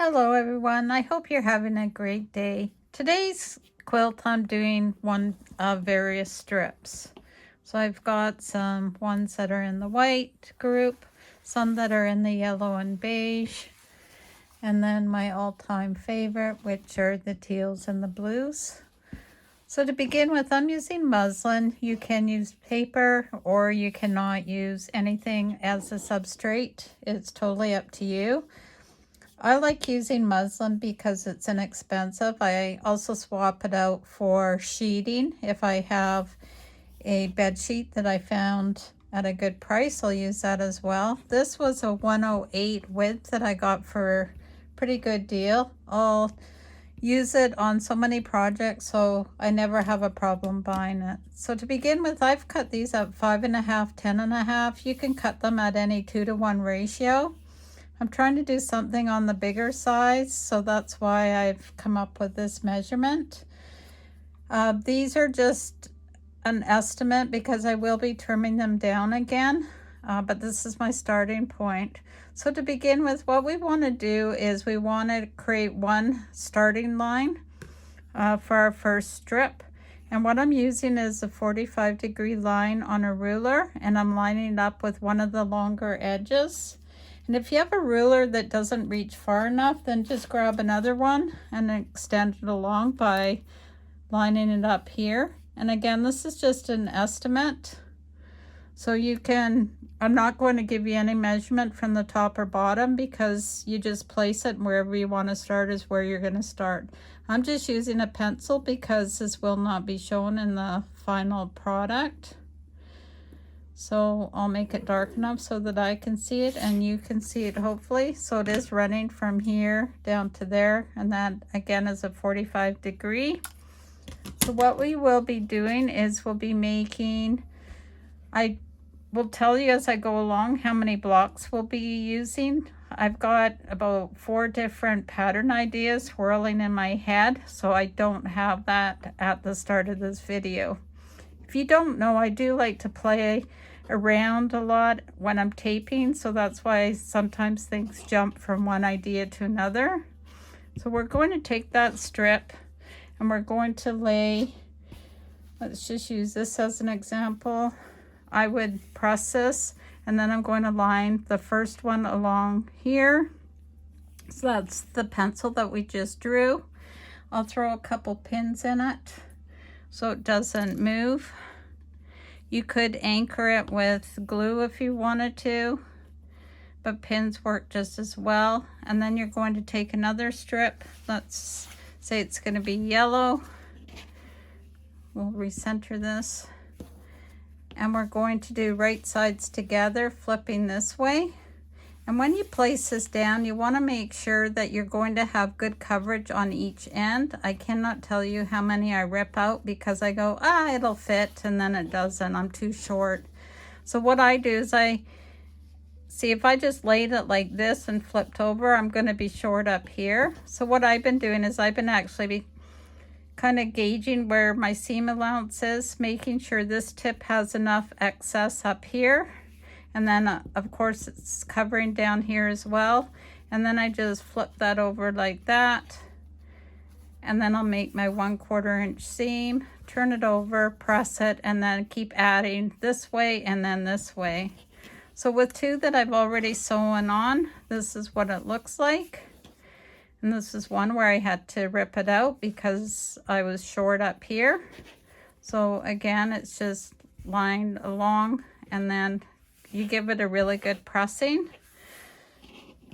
Hello everyone, I hope you're having a great day. Today's quilt I'm doing one of various strips. So I've got some ones that are in the white group, some that are in the yellow and beige, and then my all-time favorite, which are the teals and the blues. So to begin with, I'm using muslin. You can use paper or you cannot use anything as a substrate. It's totally up to you. I like using muslin because it's inexpensive. I also swap it out for sheeting. If I have a bed sheet that I found at a good price, I'll use that as well. This was a 108 width that I got for a pretty good deal. I'll use it on so many projects, so I never have a problem buying it. So to begin with, I've cut these up 5.5, 10.5. You can cut them at any 2-to-1 ratio. I'm trying to do something on the bigger size, so that's why I've come up with this measurement. These are just an estimate because I will be trimming them down again, but this is my starting point. So to begin with, what we want to do is we want to create one starting line for our first strip. And what I'm using is a 45-degree line on a ruler, and I'm lining it up with one of the longer edges. And if you have a ruler that doesn't reach far enough, then just grab another one and extend it along by lining it up here. And again, this is just an estimate. So you can, I'm not going to give you any measurement from the top or bottom because you just place it wherever you want to start is where you're going to start. I'm just using a pencil because this will not be shown in the final product. So I'll make it dark enough so that I can see it and you can see it hopefully. So it is running from here down to there, and that again is a 45-degree. So what we will be doing is we'll be making, I will tell you as I go along how many blocks we'll be using. I've got about 4 different pattern ideas whirling in my head, so I don't have that at the start of this video. If you don't know, I do like to play around a lot when I'm taping, so that's why sometimes things jump from one idea to another. So we're going to take that strip and we're going to lay, let's just use this as an example. I would press this and then I'm going to line the first one along here. So that's the pencil that we just drew. I'll throw a couple pins in it so it doesn't move. You could anchor it with glue if you wanted to, but pins work just as well. And then you're going to take another strip. Let's say it's going to be yellow. We'll recenter this. And we're going to do right sides together, flipping this way. And when you place this down, you want to make sure that you're going to have good coverage on each end. I cannot tell you how many I rip out because I go, it'll fit, and then it doesn't. I'm too short. So what I do is I see if I just laid it like this and flipped over, I'm going to be short up here. So what I've been doing is I've been actually kind of gauging where my seam allowance is, making sure this tip has enough excess up here. And then of course it's covering down here as well. And then I just flip that over like that. And then I'll make my 1/4 inch seam, turn it over, press it, and then keep adding this way and then this way. So with 2 that I've already sewn on, this is what it looks like. And this is one where I had to rip it out because I was short up here. So again, it's just lined along, and then you give it a really good pressing.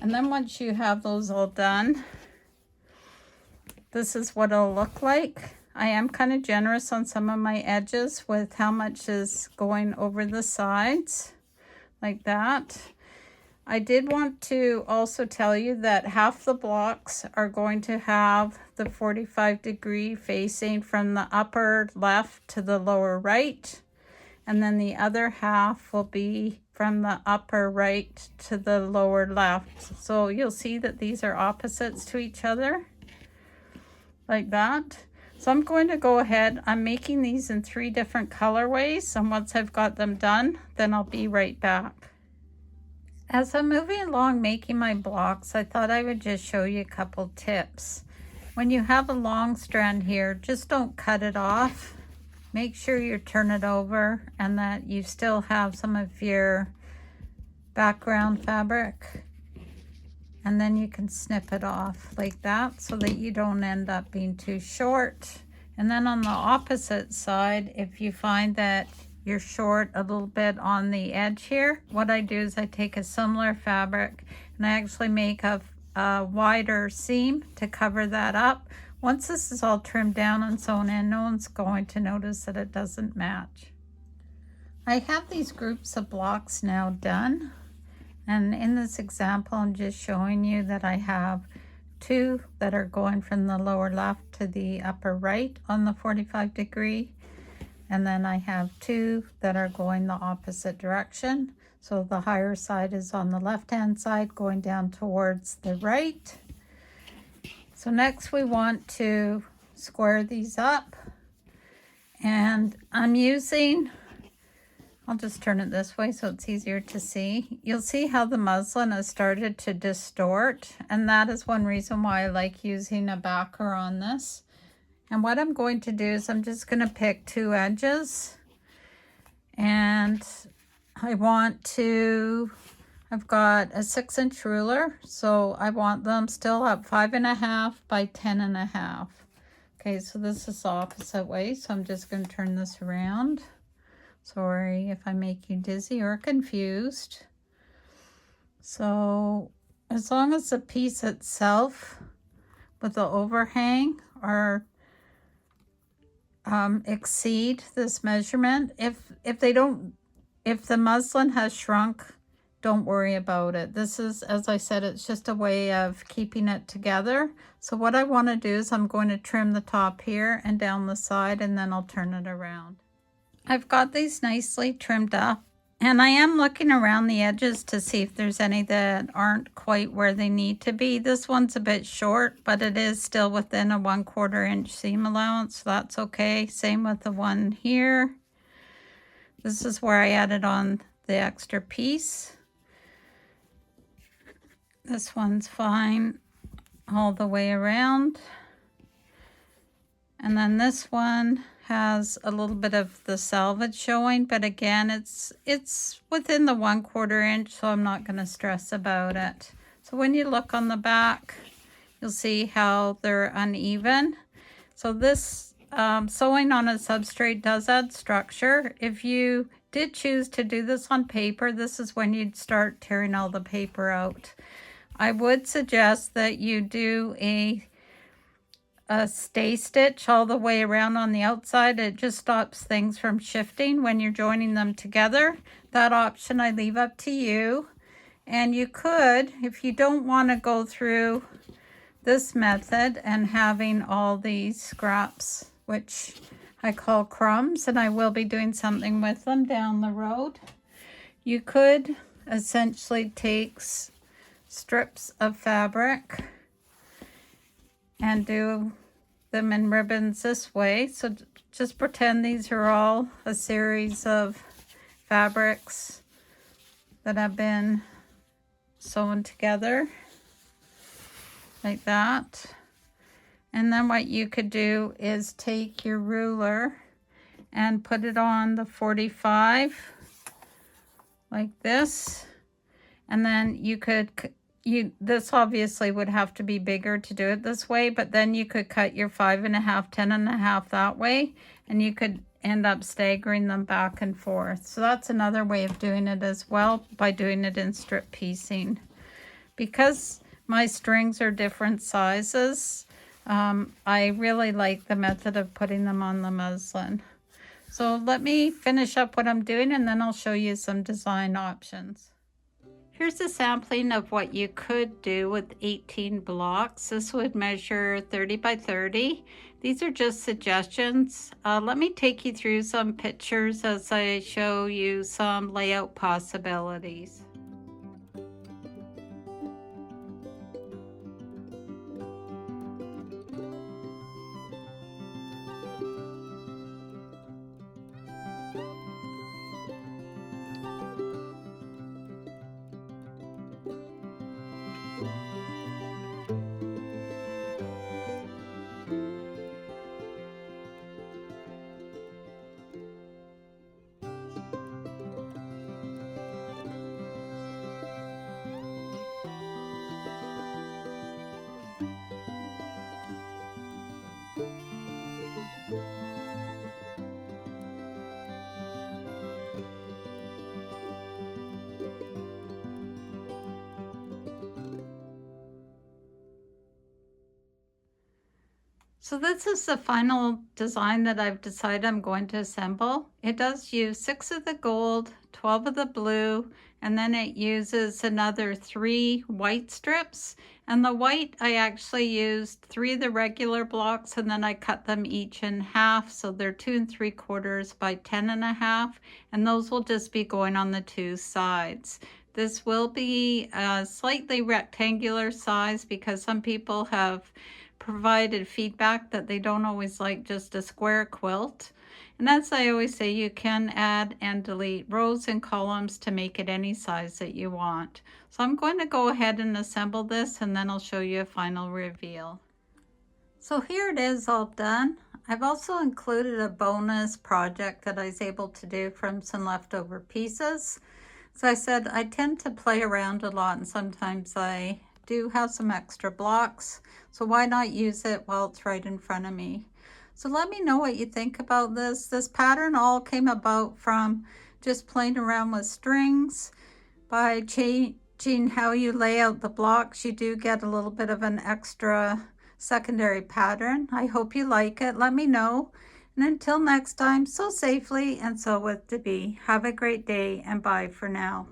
And then once you have those all done, this is what it'll look like. I am kind of generous on some of my edges with how much is going over the sides, like that. I did want to also tell you that half the blocks are going to have the 45-degree facing from the upper left to the lower right. And then the other half will be from the upper right to the lower left. So you'll see that these are opposites to each other, like that. So I'm going to go ahead, I'm making these in 3 different colorways, and once I've got them done, then I'll be right back. As I'm moving along making my blocks, I thought I would just show you a couple tips. When you have a long strand here, just don't cut it off. Make sure you turn it over and that you still have some of your background fabric. And then you can snip it off like that so that you don't end up being too short. And then on the opposite side, if you find that you're short a little bit on the edge here, what I do is I take a similar fabric and I actually make a wider seam to cover that up. Once this is all trimmed down and sewn in, no one's going to notice that it doesn't match. I have these groups of blocks now done. And in this example, I'm just showing you that I have 2 that are going from the lower left to the upper right on the 45-degree. And then I have 2 that are going the opposite direction. So the higher side is on the left-hand side going down towards the right. So next we want to square these up. And I'm using, I'll just turn it this way so it's easier to see. You'll see how the muslin has started to distort, and that is one reason why I like using a backer on this. And what I'm going to do is I'm just going to pick 2 edges, and I've got a 6-inch ruler, so I want them still at 5.5 by 10.5. Okay, so this is the opposite way, so I'm just going to turn this around. Sorry if I make you dizzy or confused. So as long as the piece itself with the overhang are exceed this measurement, if the muslin has shrunk, don't worry about it. This is, as I said, it's just a way of keeping it together. So what I want to do is I'm going to trim the top here and down the side, and then I'll turn it around. I've got these nicely trimmed up, and I am looking around the edges to see if there's any that aren't quite where they need to be. This one's a bit short, but it is still within a 1/4 inch seam allowance, so that's okay. Same with the one here. This is where I added on the extra piece. This one's fine all the way around. And then this one has a little bit of the selvage showing, but again, it's within the 1/4 inch, so I'm not going to stress about it. So when you look on the back, you'll see how they're uneven. So this sewing on a substrate does add structure. If you did choose to do this on paper, this is when you'd start tearing all the paper out. I would suggest that you do a stay stitch all the way around on the outside. It just stops things from shifting when you're joining them together. That option I leave up to you. And you could, if you don't want to go through this method and having all these scraps, which I call crumbs, and I will be doing something with them down the road, you could essentially take strips of fabric and do them in ribbons this way. So just pretend these are all a series of fabrics that have been sewn together like that. And then what you could do is take your ruler and put it on the 45 like this, and then you could this obviously would have to be bigger to do it this way, but then you could cut your 5.5, 10.5 that way, and you could end up staggering them back and forth. So that's another way of doing it as well, by doing it in strip piecing. Because my strings are different sizes, I really like the method of putting them on the muslin. So let me finish up what I'm doing, and then I'll show you some design options. Here's a sampling of what you could do with 18 blocks. This would measure 30 by 30. These are just suggestions. Let me take you through some pictures as I show you some layout possibilities. So this is the final design that I've decided I'm going to assemble. It does use 6 of the gold, 12 of the blue, and then it uses another 3 white strips. And the white, I actually used 3 of the regular blocks, and then I cut them each in half, so they're 2 3/4 by 10 1/2, and those will just be going on the 2 sides. This will be a slightly rectangular size because some people have provided feedback that they don't always like just a square quilt. And as I always say, you can add and delete rows and columns to make it any size that you want. So I'm going to go ahead and assemble this, and then I'll show you a final reveal. So here it is all done. I've also included a bonus project that I was able to do from some leftover pieces. So I said I tend to play around a lot, and sometimes I do have some extra blocks, so why not use it while it's right in front of me? So let me know what you think about this. This pattern all came about from just playing around with strings. By changing how you lay out the blocks, you do get a little bit of an extra secondary pattern. I hope you like it. Let me know. And until next time, sew safely and sew with Debee. Have a great day, and bye for now.